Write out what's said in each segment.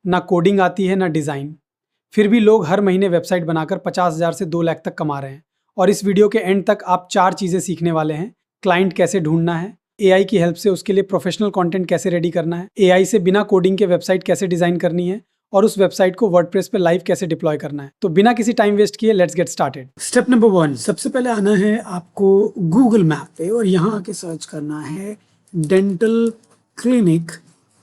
ना कोडिंग आती है ना डिज़ाइन, फिर भी लोग हर महीने वेबसाइट बनाकर 50,000 से 2 लाख तक कमा रहे हैं। और इस वीडियो के एंड तक आप 4 चीज़ें सीखने वाले हैं। क्लाइंट कैसे ढूंढना है, एआई की हेल्प से उसके लिए प्रोफेशनल कंटेंट कैसे रेडी करना है, एआई से बिना कोडिंग के वेबसाइट कैसे डिज़ाइन करनी है और उस वेबसाइट को वर्डप्रेस पे लाइव कैसे डिप्लॉय करना है। तो बिना किसी टाइम वेस्ट किए let's get started. Step number 1, सबसे पहले आना है आपको गूगल मैप पे और यहाँ आके सर्च करना है डेंटल क्लिनिक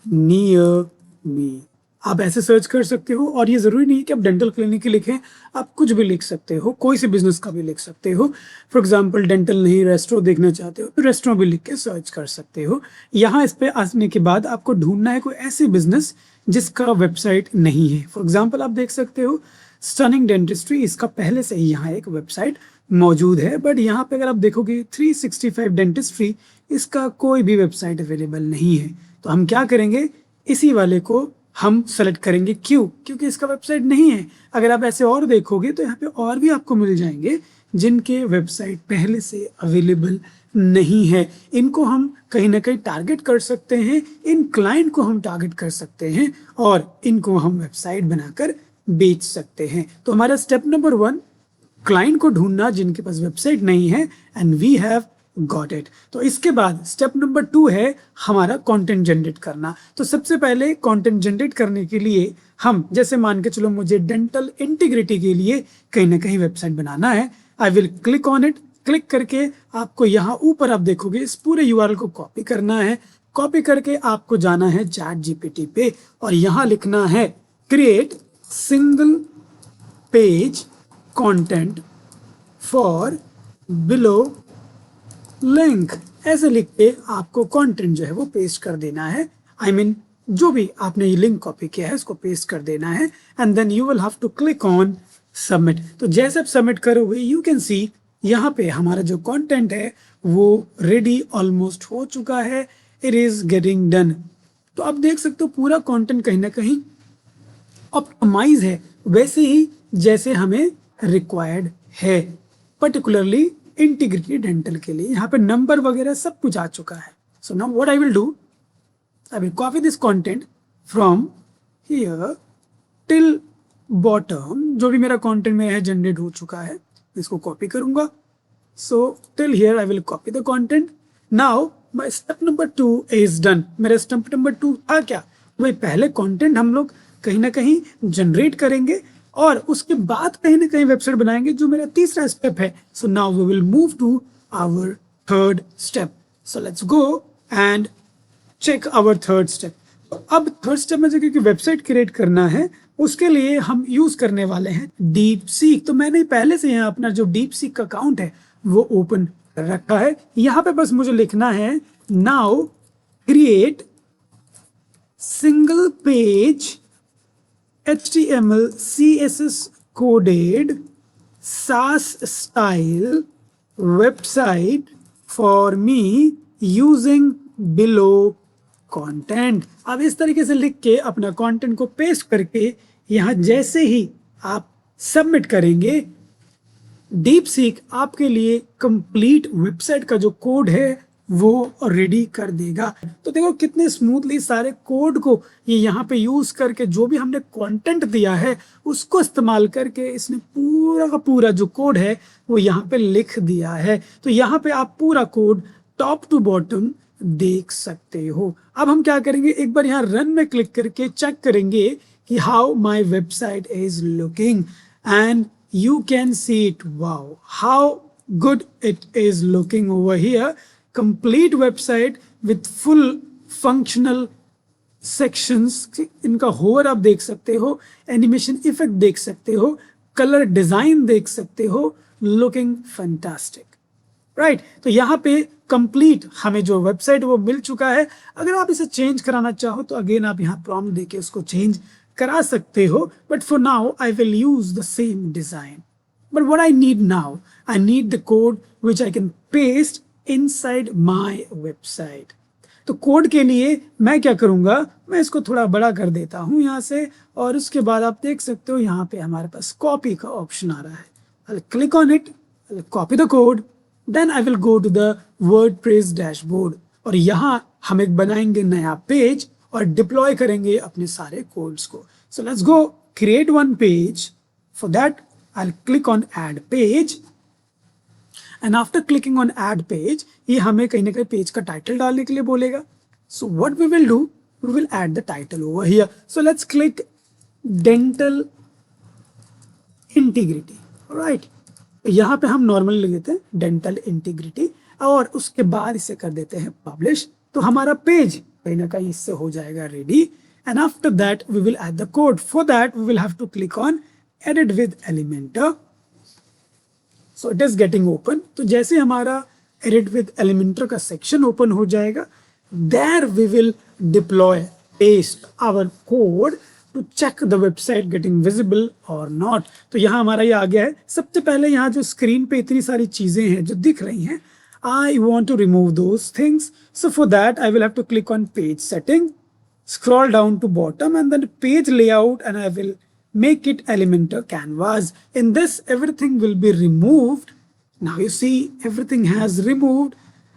नियर मी। आप ऐसे सर्च कर सकते हो और ये ज़रूरी नहीं है कि आप डेंटल क्लिनिक ही लिखें, आप कुछ भी लिख सकते हो, कोई से बिजनेस का भी लिख सकते हो। फॉर एग्जांपल डेंटल नहीं रेस्टोरेंट देखना चाहते हो तो रेस्टोरेंट भी लिख के सर्च कर सकते हो। यहाँ इस पे आने के बाद आपको ढूंढना है कोई ऐसी बिजनेस जिसका वेबसाइट नहीं है। फॉर एग्जाम्पल आप देख सकते हो स्टनिंग डेंटिस्ट्री, इसका पहले से ही यहाँ एक वेबसाइट मौजूद है, बट यहाँ पे अगर आप देखोगे 365 डेंटिस्ट्री, इसका कोई भी वेबसाइट अवेलेबल नहीं है। तो हम क्या करेंगे, इसी वाले को हम सेलेक्ट करेंगे। क्यों? क्योंकि इसका वेबसाइट नहीं है। अगर आप ऐसे और देखोगे तो यहाँ पे और भी आपको मिल जाएंगे जिनके वेबसाइट पहले से अवेलेबल नहीं है। इनको हम कहीं ना कहीं टारगेट कर सकते हैं, इन क्लाइंट को हम टारगेट कर सकते हैं और इनको हम वेबसाइट बनाकर बेच सकते हैं। तो हमारा स्टेप नंबर 1, क्लाइंट को ढूंढना जिनके पास वेबसाइट नहीं है, and we have got it. तो इसके बाद स्टेप नंबर 2 है हमारा कंटेंट जनरेट करना। तो सबसे पहले कंटेंट जनरेट करने के लिए हम, जैसे मान के चलो मुझे डेंटल इंटीग्रिटी के लिए कहीं ना कहीं वेबसाइट बनाना है, I will click on it. Click करके आपको यहाँ ऊपर आप देखोगे इस पूरे यूआरएल को कॉपी करना है। कॉपी करके आपको जाना है चैट जीपीटी पे और यहाँ लिखना है create single page content for below link. ऐसे लिख के आपको कंटेंट जो है वो पेस्ट कर देना है। आई मीन जो भी आपने ये लिंक कॉपी किया है उसको पेस्ट कर देना है and then you will have to click on submit. तो जैसे आप सबमिट करोगे यू कैन सी यहाँ पे हमारा जो कंटेंट है वो रेडी ऑलमोस्ट हो चुका है, इट इज गेटिंग डन। तो आप देख सकते हो पूरा कंटेंट कहीं ना कहीं ऑप्टिमाइज है वैसे ही जैसे हमें रिक्वायर्ड है, पर्टिकुलरली इंटीग्रिटी डेंटल के लिए। यहाँ पे नंबर वगैरह सब कुछ आ चुका है। So now what I will do, I will copy this content from here till bottom. जो भी मेरा कंटेंट में है जनरेट हो चुका है, इसको कॉपी करूंगा। So till here I will copy the content. Now my step number 2 is done. मेरा स्टेप नंबर 2 था क्या, वही पहले कंटेंट हम लोग कहीं ना कहीं जनरेट करेंगे और उसके बाद कहीं ना कहीं वेबसाइट बनाएंगे, जो मेरा तीसरा स्टेप है। So now we will move to our third step. So let's go and check our third step. अब थर्ड स्टेप में जो क्योंकि वेबसाइट क्रिएट करना है उसके लिए हम यूज करने वाले हैं डीप सीक। तो मैंने पहले से यहाँ अपना जो डीप सीक का अकाउंट है वो ओपन कर रखा है। यहाँ पे बस मुझे लिखना है now create single page HTML CSS coded SaaS style website for me using below content। अब इस तरीके से लिख के अपना कंटेंट को पेस्ट करके यहाँ जैसे ही आप सबमिट करेंगे, डीप सीक आपके लिए कंप्लीट वेबसाइट का जो कोड है वो रेडी कर देगा। तो देखो कितने स्मूथली सारे कोड को ये यहाँ पे यूज करके जो भी हमने कंटेंट दिया है उसको इस्तेमाल करके इसने पूरा का पूरा जो कोड है वो यहाँ पे लिख दिया है। तो यहाँ पे आप पूरा कोड टॉप टू बॉटम देख सकते हो। अब हम क्या करेंगे, एक बार यहाँ रन में क्लिक करके चेक करेंगे कि how my website is looking and you can see it. Wow, how good it is looking over here. Complete website with full functional sections। इनका होवर आप देख सकते हो, एनिमेशन इफेक्ट देख सकते हो, कलर डिजाइन देख सकते हो, लुकिंग फैंटास्टिक, राइट। तो यहाँ पे कंप्लीट हमें जो वेबसाइट वो मिल चुका है। अगर आप इसे चेंज कराना चाहो तो अगेन आप यहाँ प्रॉम्प्ट देके उसको चेंज करा सकते हो, but for now I will use the same design. But what I need now, I need the code which I can paste inside my website. तो कोड के लिए मैं क्या करूंगा, मैं इसको थोड़ा बड़ा कर देता हूं यहाँ से और उसके बाद आप देख सकते हो यहाँ पे हमारे पास कॉपी का ऑप्शन आ रहा है। I click on it, I copy the code, then I will go to the WordPress dashboard और यहाँ हम एक बनाएंगे नया पेज और डिप्लॉय करेंगे अपने सारे कोड्स को। सो let's go create one page. For that I click on add page and after clicking on add page ये हमें कहीं ना कहीं पेज का टाइटल डालने के लिए बोलेगा। So what we will do, we will add the title over here. So let's click dental integrity, right. यहाँ पे हम नॉर्मल लिख देते हैं डेंटल इंटीग्रिटी और उसके बाद इसे कर देते हैं पब्लिश। तो हमारा पेज कहीं ना कहीं इससे हो जाएगा ready. And after that we will add the code. For that we will have to click on edit with Elementor. So it is getting open. तो जैसे हमारा एडिट विद एलिमेंटर का सेक्शन ओपन हो जाएगा, there we will deploy paste our code to check the website getting visible और not. तो यहाँ हमारा ये आ गया है। सबसे पहले यहाँ जो स्क्रीन पे इतनी सारी चीजें हैं जो दिख रही हैं, I want to remove those things. So for that I will have to click on page setting, scroll down to bottom and then page layout, and I will make it Elementor canvas. In this everything will be removed. Now you see everything has removed.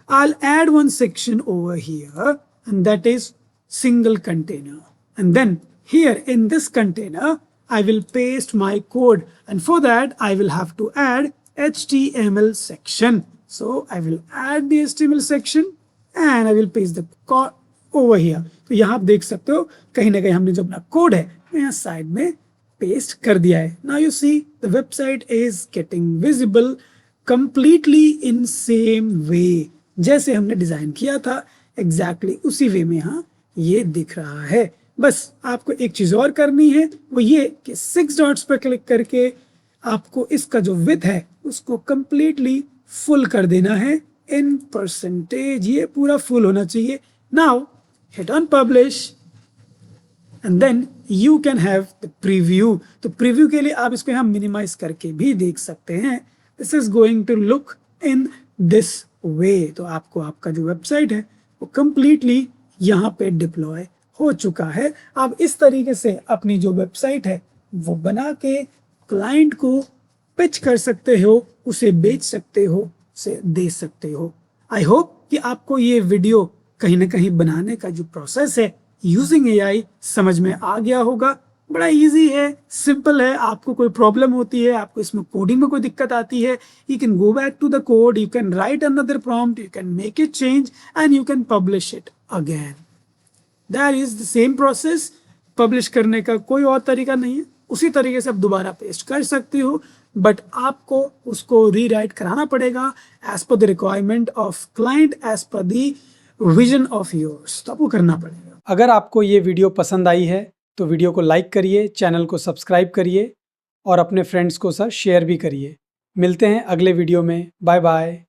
I'll add one section over here, and that is single container. And then here in this container I will paste my code, and for that I will have to add HTML section. So I will add the HTML section and I will paste the code over here. तो यहाँ आप देख सकते हो कहीं ना कहीं हमने जो अपना कोड है यहाँ साइड में पेस्ट कर दिया है। Now you see the website is getting visible completely in same way. जैसे हमने डिजाइन किया था exactly उसी वे में यहाँ ये दिख रहा है। बस आपको एक चीज और करनी है, वो ये कि 6 डॉट्स पर क्लिक करके आपको इसका जो विड्थ है उसको completely फुल कर देना है इन परसेंटेज। ये पूरा फुल होना चाहिए। Now hit on publish and then you can have the preview. तो प्रीव्यू के लिए आप इसको यहाँ मिनिमाइज करके भी देख सकते हैं। This is going to look in this way. तो आपको आपका जो वेबसाइट है वो कंप्लीटली यहाँ पे डिप्लॉय हो चुका है। आप इस तरीके से अपनी जो वेबसाइट है वो बना के क्लाइंट को पिच कर सकते हो, उसे बेच सकते हो, उसे दे सकते हो। आई होप कि आपको ये वीडियो कहीं ना कहीं बनाने का जो प्रोसेस है यूजिंग एआई समझ में आ गया होगा। बड़ा इजी है, सिंपल है। आपको कोई प्रॉब्लम होती है, आपको इसमें कोडिंग में कोई दिक्कत आती है, you can go back to the code, you can write another prompt, you can make it change and you can publish it again. That is the same process. Publish करने का कोई और तरीका नहीं है, उसी तरीके से आप दोबारा पेस्ट कर सकते हो, बट आपको उसको रीराइट कराना पड़ेगा as per the requirement of client, as per the vision of yours. तो आपको करना पड़ेगा। अगर आपको ये वीडियो पसंद आई है तो वीडियो को लाइक करिए, चैनल को सब्सक्राइब करिए और अपने फ्रेंड्स को शेयर भी करिए। मिलते हैं अगले वीडियो में। Bye bye.